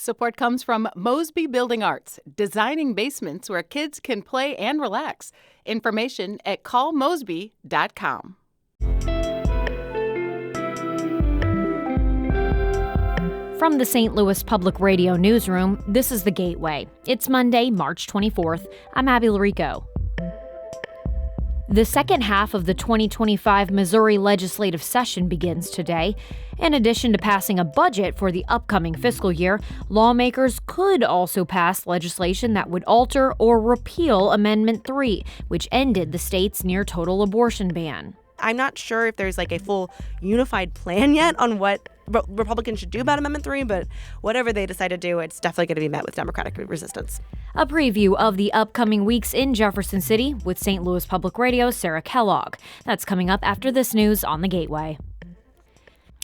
Support comes from Mosby Building Arts, designing basements where kids can play and relax. Information at callmosby.com. From the St. Louis Public Radio newsroom, this is The Gateway. It's Monday, March 24th. I'm Abby Larico. The second half of the 2025 Missouri legislative session begins today. In addition to passing a budget for the upcoming fiscal year, lawmakers could also pass legislation that would alter or repeal Amendment 3, which ended the state's near-total abortion ban. I'm not sure if there's a full unified plan yet on what Republicans should do about Amendment 3, but whatever they decide to do, it's definitely going to be met with Democratic resistance. A preview of the upcoming weeks in Jefferson City with St. Louis Public Radio's Sarah Kellogg. That's coming up after this news on The Gateway.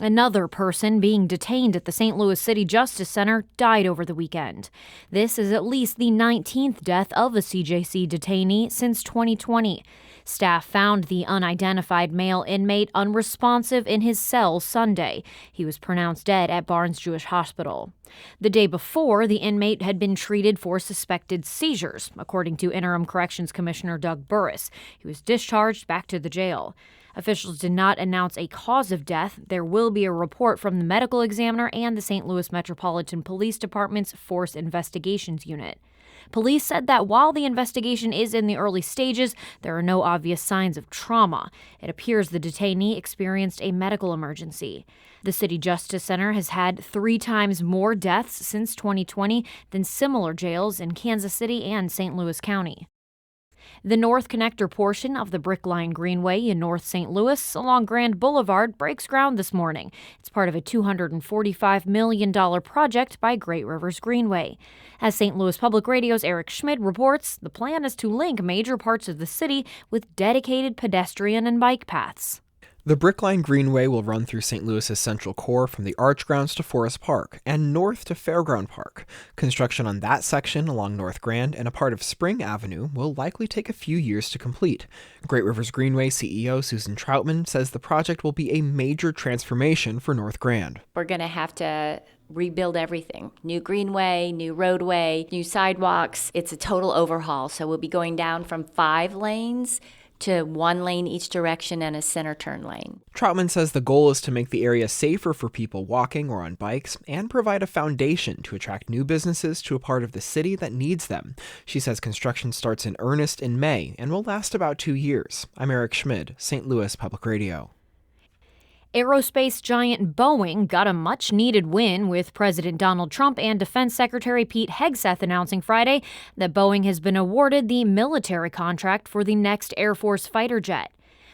Another person being detained at the St. Louis City Justice Center died over the weekend. This is at least the 19th death of a CJC detainee since 2020. Staff found the unidentified male inmate unresponsive in his cell Sunday. He was pronounced dead at Barnes Jewish Hospital. The day before, the inmate had been treated for suspected seizures, according to Interim Corrections Commissioner Doug Burris. He was discharged back to the jail. Officials did not announce a cause of death. There will be a report from the medical examiner and the St. Louis Metropolitan Police Department's Force Investigations Unit. Police said that while the investigation is in the early stages, there are no obvious signs of trauma. It appears the detainee experienced a medical emergency. The City Justice Center has had 3 times more deaths since 2020 than similar jails in Kansas City and St. Louis County. The North Connector portion of the Brick Line Greenway in North St. Louis along Grand Boulevard breaks ground this morning. It's part of a $245 million project by Great Rivers Greenway. As St. Louis Public Radio's Eric Schmid reports, the plan is to link major parts of the city with dedicated pedestrian and bike paths. The Brick Line Greenway will run through St. Louis's central core from the Arch Grounds to Forest Park and north to Fairground Park. Construction on that section along North Grand and a part of Spring Avenue will likely take a few years to complete. Great Rivers Greenway CEO Susan Troutman says the project will be a major transformation for North Grand. We're going to have to rebuild everything. New greenway, new roadway, new sidewalks. It's a total overhaul. So we'll be going down from 5 lanes to 1 lane each direction and a center turn lane. Troutman says the goal is to make the area safer for people walking or on bikes and provide a foundation to attract new businesses to a part of the city that needs them. She says construction starts in earnest in May and will last about 2 years. I'm Eric Schmid, St. Louis Public Radio. Aerospace giant Boeing got a much-needed win with President Donald Trump and Defense Secretary Pete Hegseth announcing Friday that Boeing has been awarded the military contract for the next Air Force fighter jet.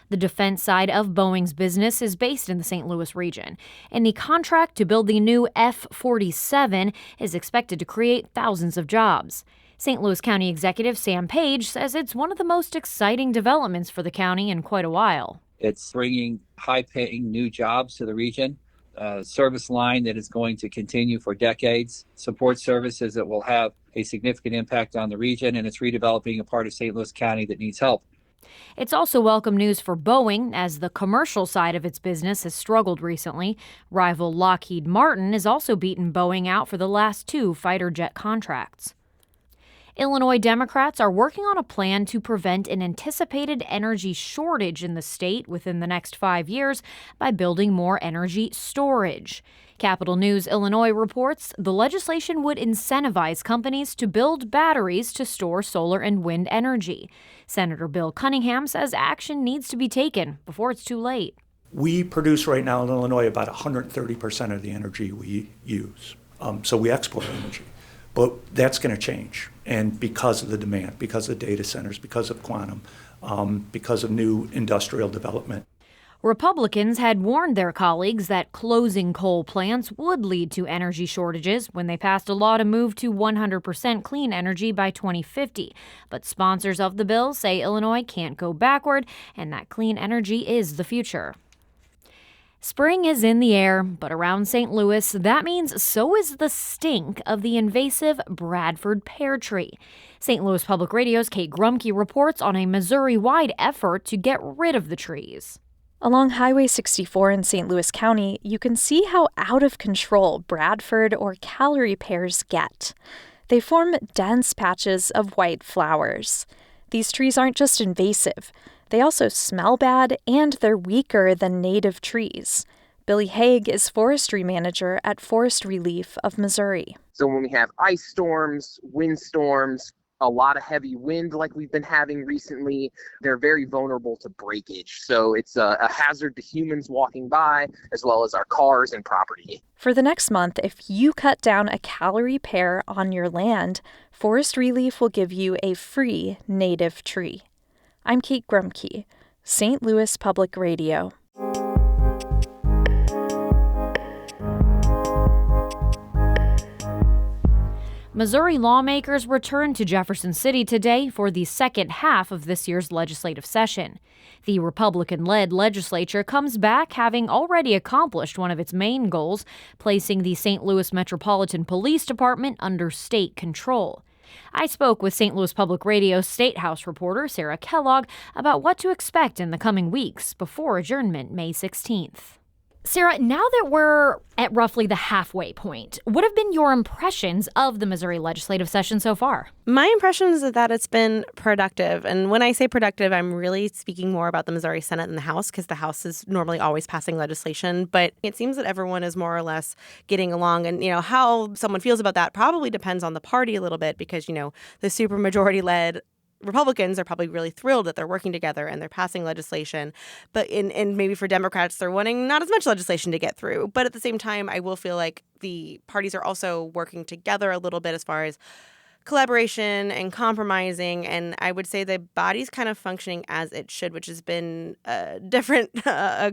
The defense side of Boeing's business is based in the St. Louis region, and the contract to build the new F-47 is expected to create thousands of jobs. St. Louis County Executive Sam Page says it's one of the most exciting developments for the county in quite a while. It's bringing high-paying new jobs to the region, a service line that is going to continue for decades, support services that will have a significant impact on the region, and it's redeveloping a part of St. Louis County that needs help. It's also welcome news for Boeing, as the commercial side of its business has struggled recently. Rival Lockheed Martin has also beaten Boeing out for the last 2 fighter jet contracts. Illinois Democrats are working on a plan to prevent an anticipated energy shortage in the state within the next 5 years by building more energy storage. Capital News Illinois reports the legislation would incentivize companies to build batteries to store solar and wind energy. Senator Bill Cunningham says action needs to be taken before it's too late. We produce right now in Illinois about 130% of the energy we use. So we export energy. But that's going to change, and because of the demand, because of data centers, because of quantum, because of new industrial development. Republicans had warned their colleagues that closing coal plants would lead to energy shortages when they passed a law to move to 100% clean energy by 2050. But sponsors of the bill say Illinois can't go backward and that clean energy is the future. Spring is in the air, but around St. Louis, that means so is the stink of the invasive Bradford pear tree. St. Louis Public Radio's Kate Grumke reports on a Missouri-wide effort to get rid of the trees. Along Highway 64 in St. Louis County, you can see how out of control Bradford or Callery pears get. They form dense patches of white flowers. These trees aren't just invasive, they also smell bad and they're weaker than native trees. Billy Haig is forestry manager at Forest Relief of Missouri. So when we have ice storms, windstorms, a lot of heavy wind like we've been having recently, they're very vulnerable to breakage. So it's a hazard to humans walking by, as well as our cars and property. For the next month, if you cut down a Callery pear on your land, Forest Relief will give you a free native tree. I'm Kate Grumke, St. Louis Public Radio. Missouri lawmakers returned to Jefferson City today for the second half of this year's legislative session. The Republican-led legislature comes back having already accomplished one of its main goals, placing the St. Louis Metropolitan Police Department under state control. I spoke with St. Louis Public Radio State House reporter Sarah Kellogg about what to expect in the coming weeks before adjournment May 16th. Sarah, now that we're at roughly the halfway point, what have been your impressions of the Missouri legislative session so far? My impression is that it's been productive. And when I say productive, I'm really speaking more about the Missouri Senate and the House, because the House is normally always passing legislation. But it seems that everyone is more or less getting along. And, how someone feels about that probably depends on the party a little bit, because, the supermajority-led Republicans are probably really thrilled that they're working together and they're passing legislation. But and maybe for Democrats, they're wanting not as much legislation to get through. But at the same time, I will feel like the parties are also working together a little bit as far as collaboration and compromising. And I would say the body's kind of functioning as it should, which has been different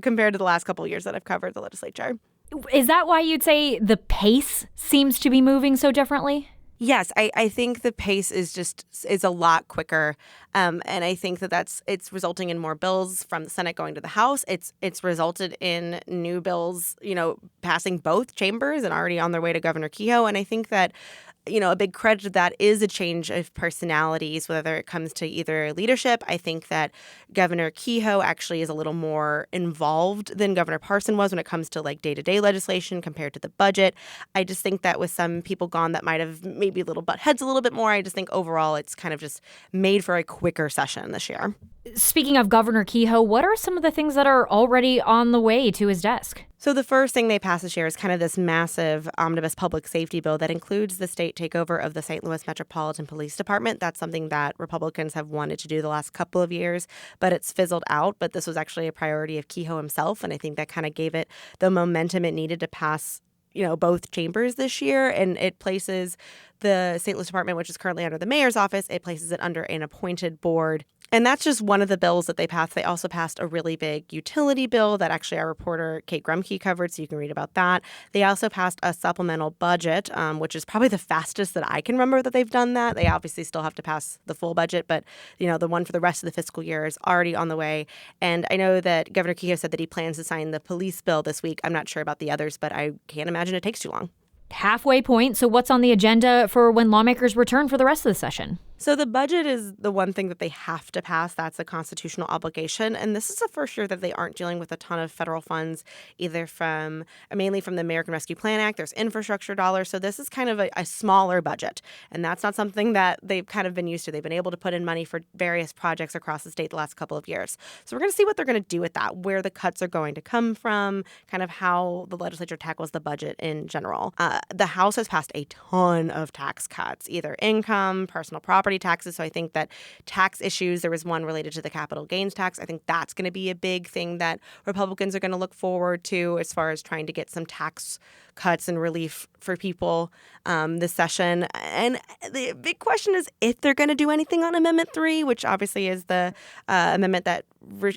compared to the last couple of years that I've covered the legislature. Is that why you'd say the pace seems to be moving so differently? Yes, I think the pace is a lot quicker, and I think it's resulting in more bills from the Senate going to the House. It's resulted in new bills, passing both chambers and already on their way to Governor Kehoe. And I think that a big credit to that is a change of personalities, whether it comes to either leadership. I think that Governor Kehoe actually is a little more involved than Governor Parson was when it comes to day-to-day legislation compared to the budget. I just think that with some people gone that might have maybe butt heads a little bit more, I just think overall it's kind of just made for a quicker session this year. Speaking of Governor Kehoe, what are some of the things that are already on the way to his desk? So the first thing they passed this year is kind of this massive omnibus public safety bill that includes the state takeover of the St. Louis Metropolitan Police Department. That's something that Republicans have wanted to do the last couple of years, but it's fizzled out. But this was actually a priority of Kehoe himself, and I think that kind of gave it the momentum it needed to pass both chambers this year. And it places the St. Louis Department, which is currently under the mayor's office, it places it under an appointed board. And that's just one of the bills that they passed. They also passed a really big utility bill that actually our reporter Kate Grumke covered, so you can read about that. They also passed a supplemental budget, which is probably the fastest that I can remember that they've done that. They obviously still have to pass the full budget, but the one for the rest of the fiscal year is already on the way. And I know that Governor Kehoe said that he plans to sign the police bill this week. I'm not sure about the others, but I can't imagine it takes too long. Halfway point. So what's on the agenda for when lawmakers return for the rest of the session? So the budget is the one thing that they have to pass. That's a constitutional obligation. And this is the first year that they aren't dealing with a ton of federal funds, mainly from the American Rescue Plan Act. There's infrastructure dollars. So this is kind of a smaller budget. And that's not something that they've kind of been used to. They've been able to put in money for various projects across the state the last couple of years. So we're going to see what they're going to do with that, where the cuts are going to come from, kind of how the legislature tackles the budget in general. The House has passed a ton of tax cuts, either income, personal property taxes. So I think that tax issues, there was one related to the capital gains tax. I think that's going to be a big thing that Republicans are going to look forward to as far as trying to get some tax cuts and relief for people this session. And the big question is if they're going to do anything on Amendment 3, which obviously is the amendment that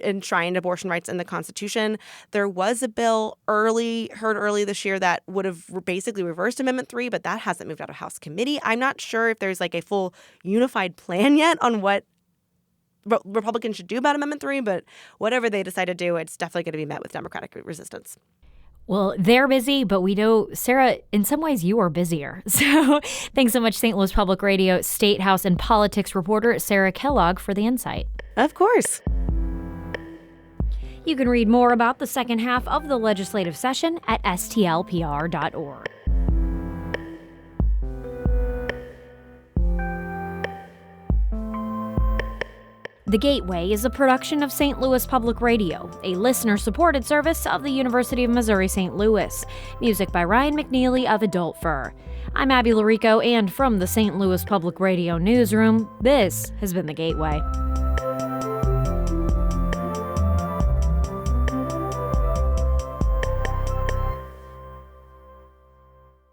enshrined abortion rights in the Constitution. There was a bill heard early this year that would have basically reversed Amendment 3, but that hasn't moved out of House committee. I'm not sure if there's a full unified plan yet on what Republicans should do about Amendment 3, but whatever they decide to do, it's definitely going to be met with Democratic resistance. Well, they're busy, but we know, Sarah, in some ways you are busier. So thanks so much, St. Louis Public Radio State House and Politics reporter Sarah Kellogg for the insight. Of course. You can read more about the second half of the legislative session at STLPR.org. The Gateway is a production of St. Louis Public Radio, a listener-supported service of the University of Missouri-St. Louis. Music by Ryan McNeely of Adult Fur. I'm Abby Larico, and from the St. Louis Public Radio newsroom, this has been The Gateway.